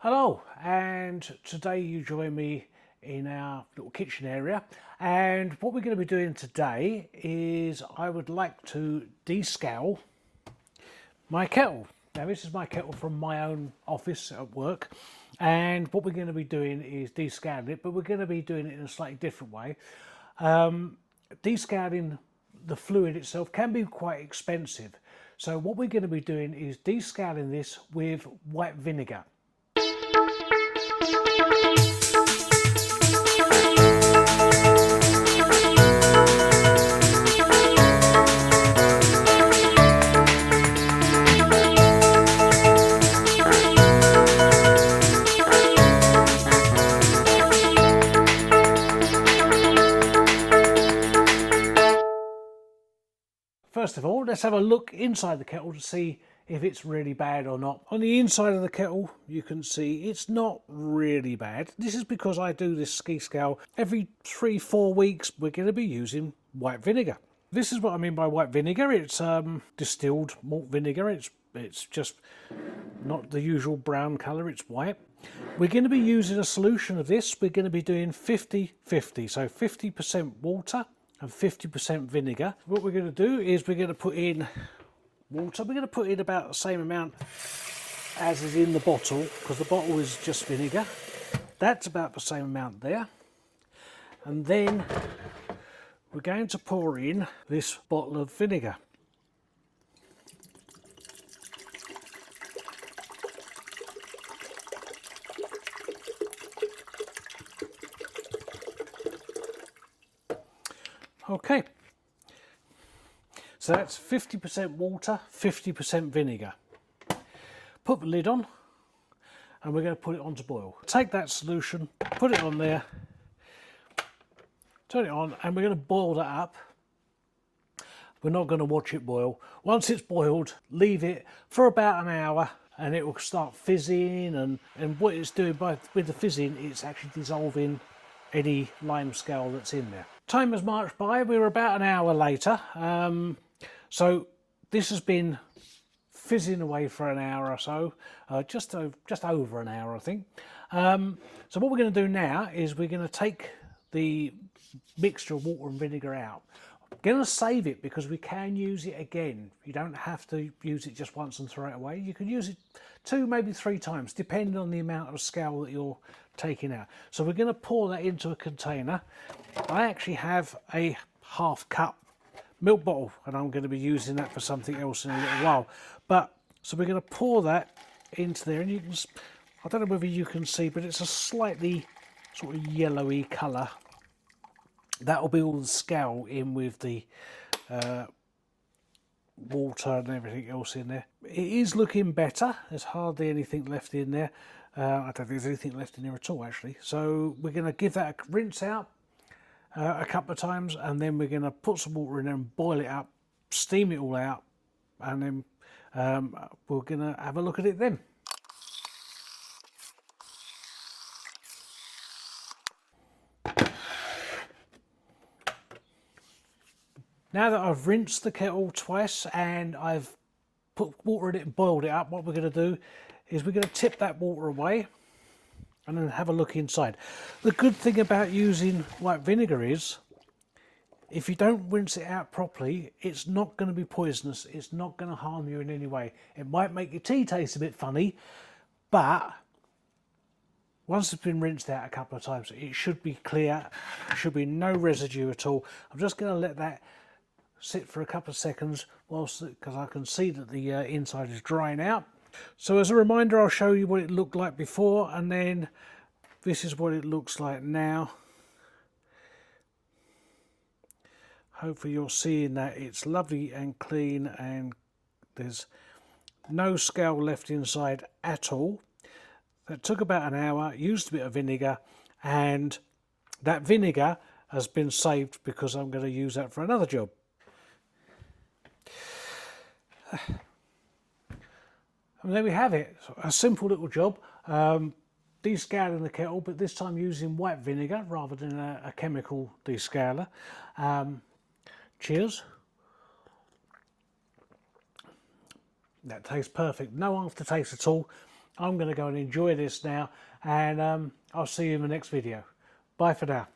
Hello, and today you join me in our little kitchen area, and what we're going to be doing today is I would like to descale my kettle. Now this is my kettle from my own office at work, and what we're going to be doing is descaling it, but we're going to be doing it in a slightly different way. Descaling the fluid itself can be quite expensive, so what we're going to be doing is descaling this with white vinegar. First of all, let's have a look inside the kettle to see if it's really bad or not. On the inside of the kettle, you can see it's not really bad. This is because I do this Descale every 3-4 weeks. We're going to be using white vinegar. This is what I mean by white vinegar. It's distilled malt vinegar. It's just not the usual brown colour, it's white. We're going to be using a solution of this. We're going to be doing 50-50, so 50% water and 50% vinegar. What we're going to do is we're going to put in water. We're going to put in about the same amount as is in the bottle, because the bottle is just vinegar. That's about the same amount there. And then we're going to pour in this bottle of vinegar. Okay, so that's 50% water, 50% vinegar. Put the lid on and we're going to put it on to boil. Take that solution, put it on there, turn it on, and we're going to boil that up. We're not going to watch it boil. Once it's boiled, leave it for about an hour and it will start fizzing, and what it's doing with the fizzing, it's actually dissolving any limescale that's in there. Time has marched by. We're about an hour later, so this has been fizzing away for an hour or so, just over an hour, I think. So what we're going to do now is we're going to take the mixture of water and vinegar out. I'm going to save it because we can use it again. You don't have to use it just once and throw it away. You can use it 2, maybe 3 times, depending on the amount of scale that you're taking out. So we're going to pour that into a container. I actually have a half cup milk bottle, and I'm going to be using that for something else in a little while. But so we're going to pour that into there, and you can, I don't know whether you can see, but it's a slightly sort of yellowy colour. That'll be all the scale in with the water and everything else in there. It is looking better. There's hardly anything left in there. I don't think there's anything left in there at all, actually. So we're going to give that a rinse out a couple of times, and then we're going to put some water in there and boil it up, steam it all out, and then we're going to have a look at it then. Now that I've rinsed the kettle twice and I've put water in it and boiled it up, what we're going to do is we're going to tip that water away and then have a look inside. The good thing about using white vinegar is if you don't rinse it out properly, it's not going to be poisonous. It's not going to harm you in any way. It might make your tea taste a bit funny, but once it's been rinsed out a couple of times, it should be clear. There should be no residue at all. I'm just going to let that sit for a couple of seconds whilst, because I can see that the inside is drying out. So as a reminder, I'll show you what it looked like before, and then this is what it looks like now. Hopefully you're seeing that it's lovely and clean and there's no scale left inside at all. That took about an hour, used a bit of vinegar, and that vinegar has been saved because I'm going to use that for another job. And there we have it, a simple little job, descaling the kettle, but this time using white vinegar rather than a chemical descaler. Cheers. That tastes perfect, no aftertaste at all. I'm going to go and enjoy this now, and I'll see you in the next video. Bye for now.